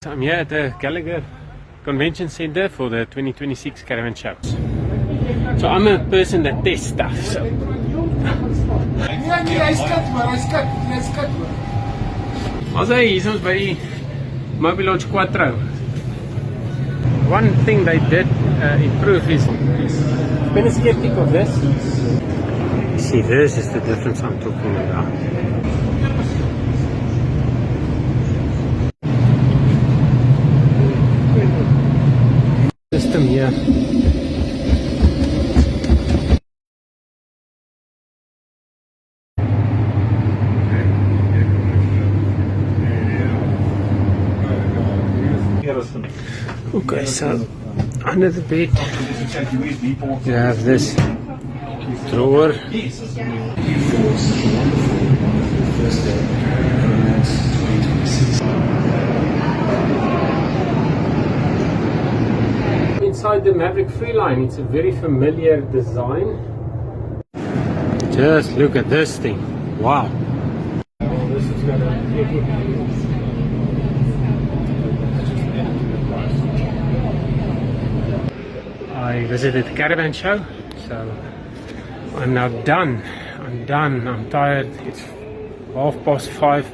I'm here at the Gallagher Convention Center for the 2026 Caravan Show. So I'm a person that tests stuff. So. Also, hier ons by die Mobilodge Quattro. One thing they did improve is, I've been a skeptic of this. You see, this is the difference I'm talking about. System here. Okay, so under the bed you have this drawer. Inside the Maverick Freeline, it's a very familiar design. Just look at this thing. Wow. This is I visited the Caravan Show, so I'm now done. I'm tired. It's 5:30.